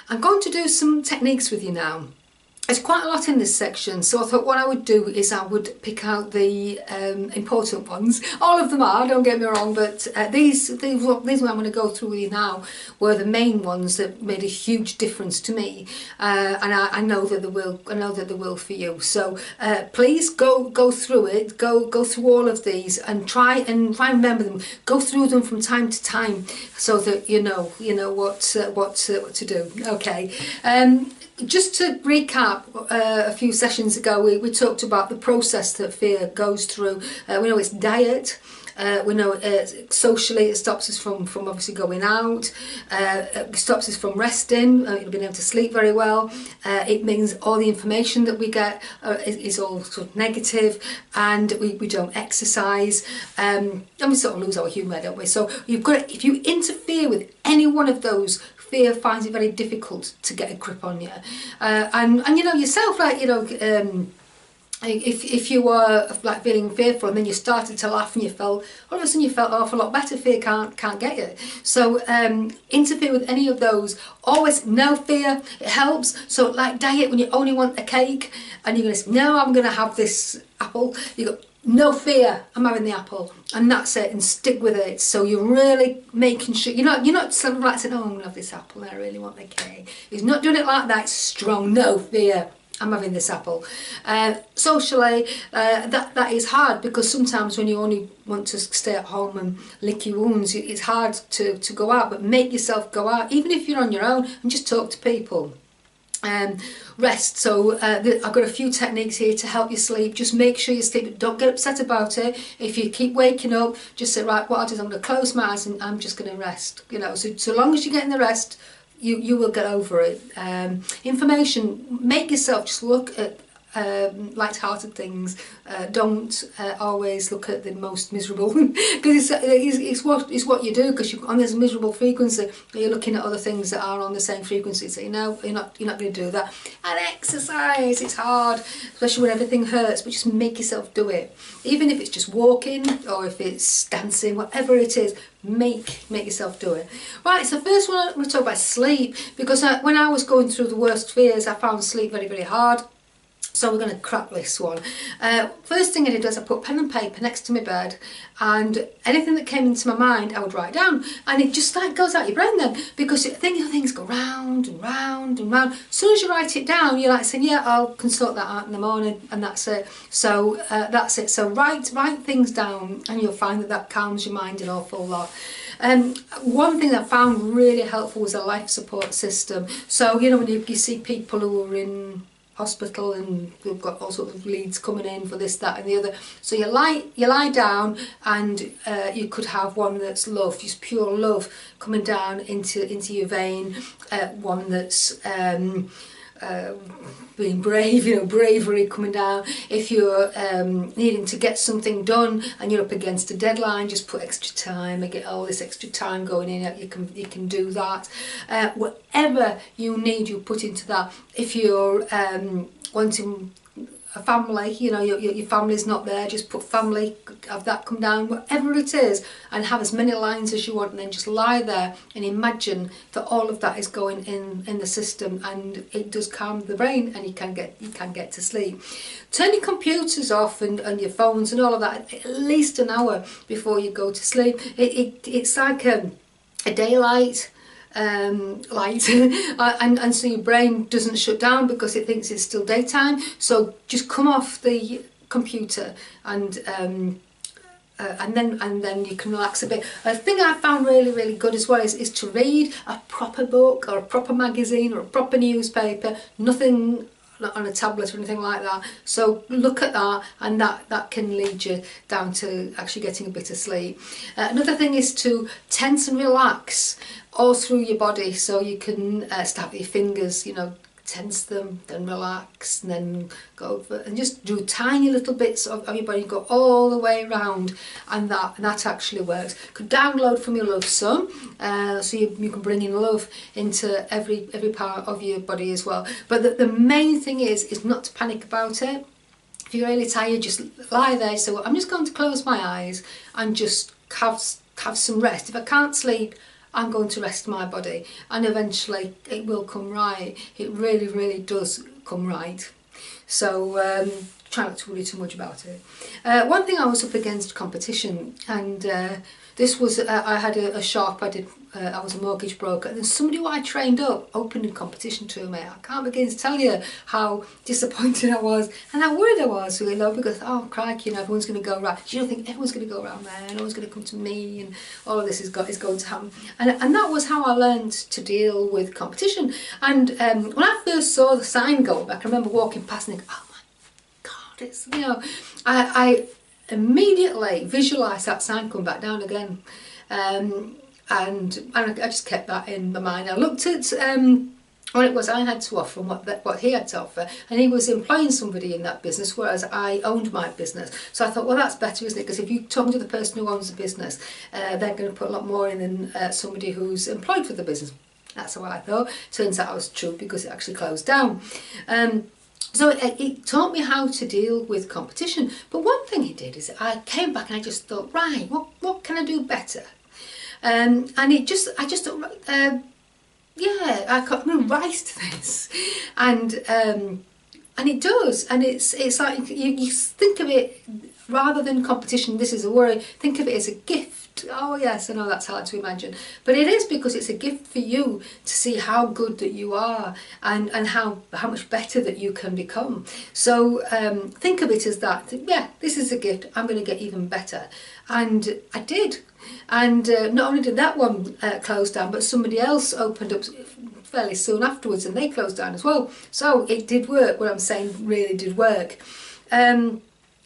I'm going to do some techniques with you now. There's quite a lot in this section, so I thought what I would do is I would pick out the important ones. All of them are, don't get me wrong, but these I'm going to go through with you now were the main ones that made a huge difference to me, and I know that they will. I know that they will for you. So please go through it. Go through all of these and try and remember them. Go through them from time to time so that you know what to do. Okay. Just to recap, a few sessions ago we talked about the process that fear goes through. We know it's diet. We know socially it stops us from obviously going out, it stops us from resting, being able to sleep very well. It means all the information that we get is all sort of negative, and we don't exercise, and we sort of lose our humour, don't we? So if you interfere with any one of those, fear finds it very difficult to get a grip on you, and you know yourself, like if you were like feeling fearful and then you started to laugh and you felt all of a sudden you felt an awful lot better, fear can't get you. So interfere with any of those. Always no fear, it helps. So like diet, when you only want a cake and you're going to say, no, I'm going to have this apple, you go, no fear, I'm having the apple, and that's it, and stick with it. So you're really making sure you're not sort of like saying, oh, I'm gonna have this apple and I really want the cake. He's not doing it like that. It's strong, no fear, I'm having this apple. Socially, that is hard, because sometimes when you only want to stay at home and lick your wounds, it's hard to go out, but make yourself go out, even if you're on your own, and just talk to people. Rest. So I've got a few techniques here to help you sleep. Just make sure you sleep. Don't get upset about it. If you keep waking up, just say, right, what I'll do is I'm going to close my eyes and I'm just going to rest. So long as you're getting the rest, you will get over it. Information. Make yourself just look at light-hearted things. Don't always look at the most miserable, because it's what you do, because you're on this miserable frequency, you're looking at other things that are on the same frequency, so you're not going to do that. And exercise, it's hard, especially when everything hurts, but just make yourself do it. Even if it's just walking or if it's dancing, whatever it is, make yourself do it. Right, so first one I'm going to talk about sleep, because when I was going through the worst fears, I found sleep very, very hard. So we're going to crack this one. First thing I did was I put pen and paper next to my bed, and anything that came into my mind I would write down, and it just like goes out your brain then, because things go round and round and round. As soon as you write it down, you're like saying, yeah, I'll consult that out in the morning, and that's it. So that's it. So write things down, and you'll find that calms your mind an awful lot. One thing that I found really helpful was a life support system. So when you see people who are in hospital and we've got all sorts of leads coming in for this, that and the other, so you lie down, and you could have one that's love, just pure love coming down into your vein, one that's being brave, bravery coming down. If you're needing to get something done and you're up against a deadline, just put extra time and get all this extra time going in. You can do that. Whatever you need, you put into that. If you're wanting a family, your family's not there, just put family, have that come down, whatever it is, and have as many lines as you want, and then just lie there and imagine that all of that is going in the system, and it does calm the brain, and you can get to sleep. Turn your computers off and your phones and all of that at least an hour before you go to sleep. It's like a daylight light and so your brain doesn't shut down because it thinks it's still daytime. So just come off the computer and then you can relax a bit. A thing I found really, really good as well is to read a proper book or a proper magazine or a proper newspaper, nothing on a tablet or anything like that. So look at that, and that can lead you down to actually getting a bit of sleep. Another thing is to tense and relax all through your body, so you can start with your fingers, tense them, then relax, and then go over and just do tiny little bits of your body, go all the way around, and that actually works. Could download from your love sum, so you can bring in love into every part of your body as well. But the main thing is not to panic about it. If you're really tired, just lie there. So I'm just going to close my eyes and just have some rest. If I can't sleep, I'm going to rest my body, and eventually it will come right. It really, really does come right. So try not to worry too much about it. One thing I was up against competition, and this was, I had a shop, I was a mortgage broker, and somebody who I trained up opened a competition to me. I can't begin to tell you how disappointed I was and how worried I was, you know, because, oh crikey, you know, everyone's going to go right. You don't think everyone's going to go around there and everyone's going to come to me and all of this is going to happen. And that was how I learned to deal with competition. And when I first saw the sign go up, I can remember walking past and thinking, oh my God, it's, you know, I immediately visualised that sign come back down again. And I just kept that in my mind. I looked at what it was I had to offer and what he had to offer, and he was employing somebody in that business, whereas I owned my business. So I thought, well, that's better, isn't it? Because if you're talking to the person who owns the business, they're going to put a lot more in than somebody who's employed for the business. That's what I thought. Turns out I was true, because it actually closed down. So it taught me how to deal with competition. But one thing it did is I came back and I just thought, right, what can I do better? And I just thought, yeah, I'm going to rise to this, and it does, and it's like you think of it rather than competition. This is a worry. Think of it as a gift. Oh yes, I know that's hard to imagine, but it is, because it's a gift for you to see how good that you are and how much better that you can become. So think of it as that. Yeah, this is a gift. I'm going to get even better, and I did. And not only did that one close down, but somebody else opened up fairly soon afterwards, and they closed down as well. So it did work. What I'm saying really did work. Try and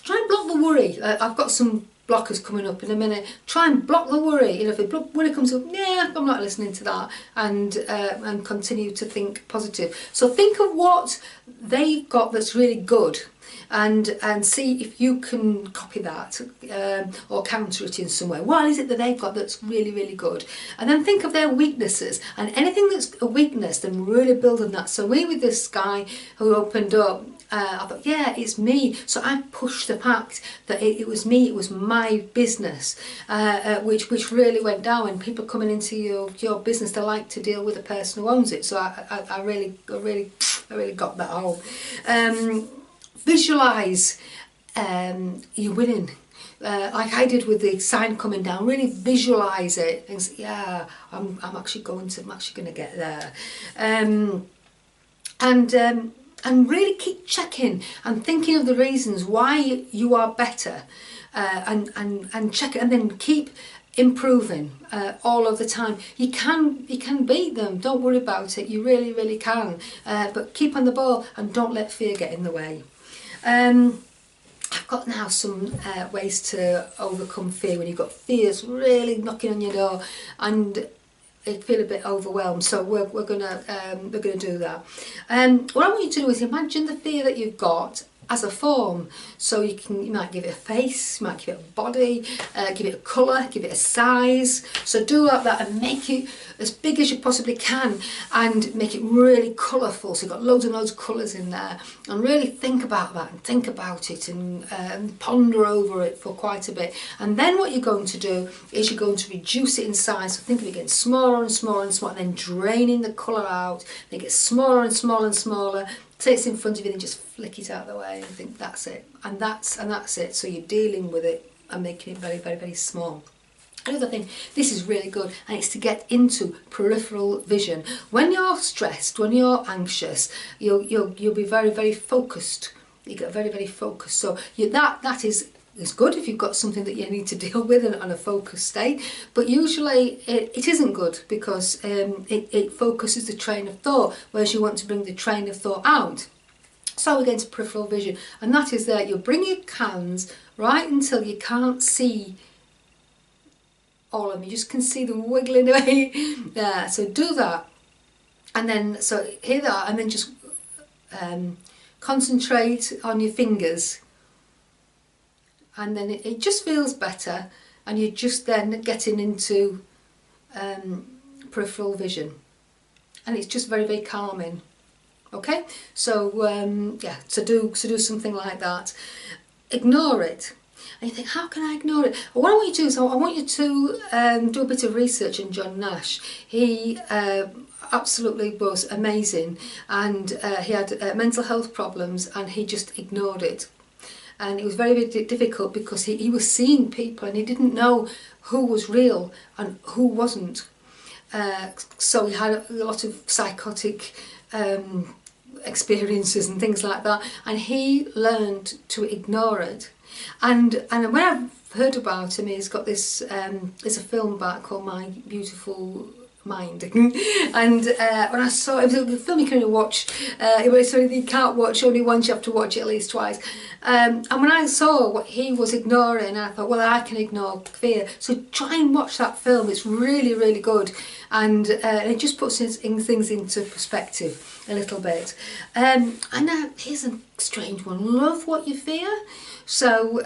block the worry. I've got some blockers coming up in a minute. Try and block the worry. You know, if the worry comes up, yeah, I'm not listening to that, and continue to think positive. So think of what they've got that's really good, and see if you can copy that or counter it in some way. What is it that they've got that's really, really good? And then think of their weaknesses, and anything that's a weakness, then really build on that. So we, with this guy who opened up, I thought, yeah, it's me. So I pushed the fact that it was me, it was my business, which really went down. When people coming into your business, they like to deal with the person who owns it. So I really got that home. Visualise you winning, like I did with the sign coming down. Really visualise it and say, yeah, I'm actually going to get there, and really keep checking and thinking of the reasons why you are better, and check it, and then keep improving all of the time. You can beat them, don't worry about it, you really, really can, but keep on the ball and don't let fear get in the way. I've got now some ways to overcome fear when you've got fears really knocking on your door and you feel a bit overwhelmed. So we're gonna do that. What I want you to do is imagine the fear that you've got as a form. So you might give it a face, you might give it a body, give it a colour, give it a size. So do like that and make it as big as you possibly can, and make it really colourful. So you've got loads and loads of colours in there, and really think about that and think about it, and ponder over it for quite a bit. And then what you're going to do is you're going to reduce it in size. So think of it getting smaller and smaller and smaller, and then draining the colour out. Then it gets smaller and smaller and smaller. Say it's in front of you, and just flick it out of the way and think that's it, and that's it. So you're dealing with it and making it very, very, very small. Another thing, this is really good, and it's to get into peripheral vision. When you're stressed, when you're anxious, you'll be very, very focused. You get very, very focused. So that is good if you've got something that you need to deal with on a focused state, but usually it isn't good, because it focuses the train of thought, whereas you want to bring the train of thought out. So we're going to peripheral vision, and that is that you'll bring your hands right until you can't see all of them. You just can see them wiggling away. Yeah, so do that, and then so here they are, and then just concentrate on your fingers. And then it just feels better, and you're just then getting into peripheral vision, and it's just very, very calming. Okay, so yeah, so do something like that. Ignore it. And you think, how can I ignore it? Well, what I want you to do is I want you to do a bit of research on John Nash. He absolutely was amazing, and he had mental health problems, and he just ignored it. And it was very, very difficult because he was seeing people and he didn't know who was real and who wasn't. So he had a lot of psychotic experiences and things like that, and he learned to ignore it. And when I've heard about him, he's got this there's a film back called My Beautiful Mind. And when I saw it, it was a film you can only watch, you can't watch only once, you have to watch it at least twice. And when I saw what he was ignoring, I thought, well, I can ignore fear. So try and watch that film, it's really, really good. And it just puts things into perspective a little bit. And now here's a strange one: love what you fear. So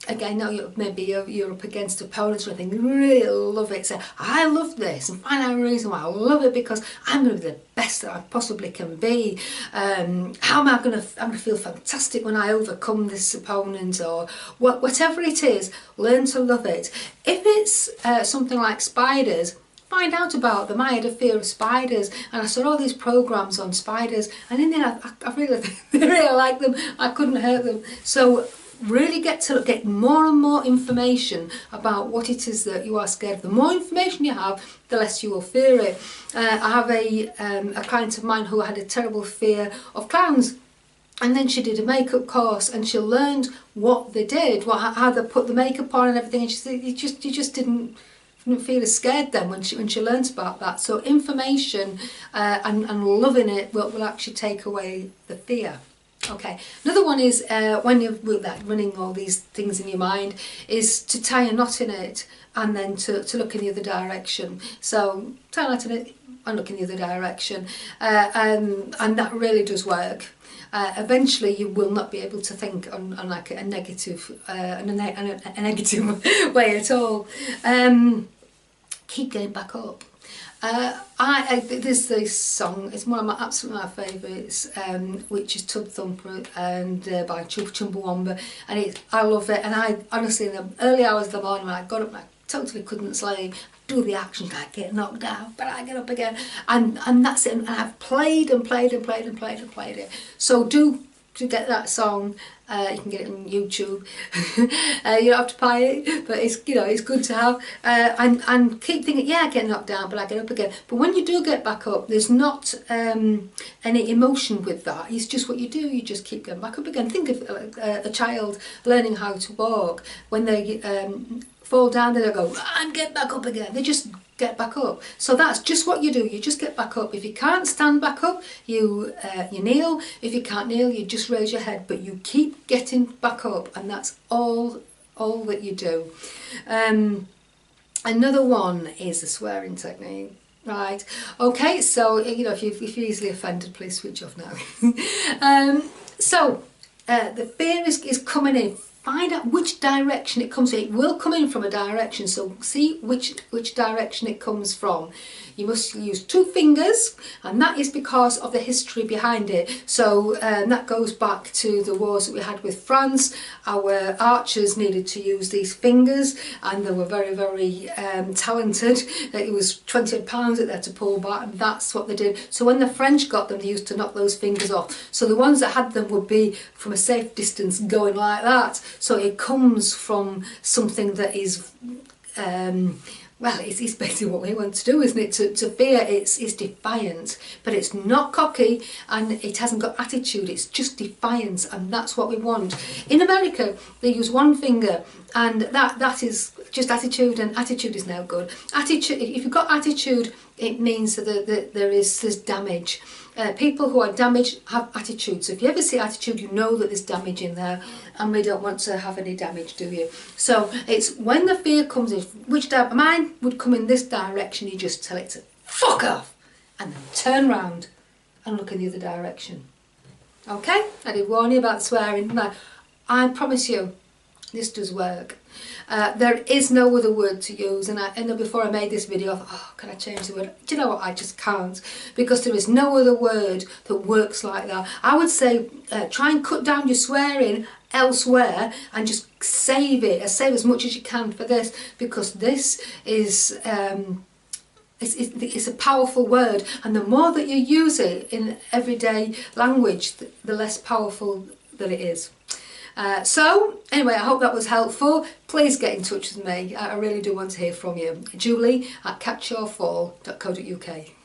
again, now maybe you're up against opponents or anything, you really love it. Say, I love this, and find out a reason why I love it, because I'm going to be the best that I possibly can be. How am I going to? I'm going to feel fantastic when I overcome this opponent, or whatever it is. Learn to love it. If it's something like spiders, find out about them. I had a fear of spiders, and I saw all these programs on spiders, and in the end I really, really like them. I couldn't hurt them. So really get more and more information about what it is that you are scared of. The more information you have, the less you will fear it. I have a client of mine who had a terrible fear of clowns. And then she did a makeup course, and she learned what they did, how they put the makeup on and everything. And she said, you just didn't feel as scared then when she learnt about that. So information and loving it will actually take away the fear. Okay, another one is when you're running all these things in your mind, is to tie a knot in it and then to look in the other direction. So tie a knot in it and look in the other direction, and that really does work. Eventually you will not be able to think on like a negative a negative way at all. Keep going back up. There's this song, it's one of my favourites, which is Tub Thumper and by Chumbawamba, and I love it. And I honestly, in the early hours of the morning when I got up, I totally couldn't sleep. Do the action, I get knocked down, but I get up again, and that's it. And I've played it. So to get that song, you can get it on YouTube. You don't have to buy it, but it's it's good to have. And keep thinking, yeah, I get knocked down, but I get up again. But when you do get back up, there's not any emotion with that. It's just what you do. You just keep going back up again. Think of a child learning how to walk. When they fall down, they don't go and get back up again. They just get back up. So that's just what you do. You just get back up. If you can't stand back up, you kneel. If you can't kneel, you just raise your head. But you keep getting back up, and that's all that you do. Another one is the swearing technique. Right. Okay. So if you're easily offended, please switch off now. So the fear is coming in. Find out which direction it comes from. It will come in from a direction, so see which direction it comes from. You must use 2 fingers, and that is because of the history behind it. So that goes back to the wars that we had with France. Our archers needed to use these fingers, and they were very, very talented. It was 20 pounds that they had to pull back, and that's what they did. So when the French got them, they used to knock those fingers off. So the ones that had them would be from a safe distance going like that. So it comes from something that is well, it's basically what we want to do, isn't it? To fear, it's defiant, but it's not cocky, and it hasn't got attitude. It's just defiance, and that's what we want. In America, they use 1 finger, and that is just attitude, and attitude is now good. Attitude. If you've got attitude, it means that there's damage. People who are damaged have attitude. So if you ever see attitude, you know that there's damage in there, and we don't want to have any damage, do you? So it's when the fear comes in, mine would come in this direction, you just tell it to fuck off, and then turn round and look in the other direction. Okay? I did warn you about swearing. Now, I promise you, This does work. There is no other word to use, and I know before I made this video I thought, oh, can I change the word? Do you know what, I just can't, because there is no other word that works like that. I would say try and cut down your swearing elsewhere and just save it, save as much as you can for this, because this is it's a powerful word, and the more that you use it in everyday language, the less powerful that it is. So anyway, I hope that was helpful. Please get in touch with me. I really do want to hear from you. Julie at catchyourfall.co.uk.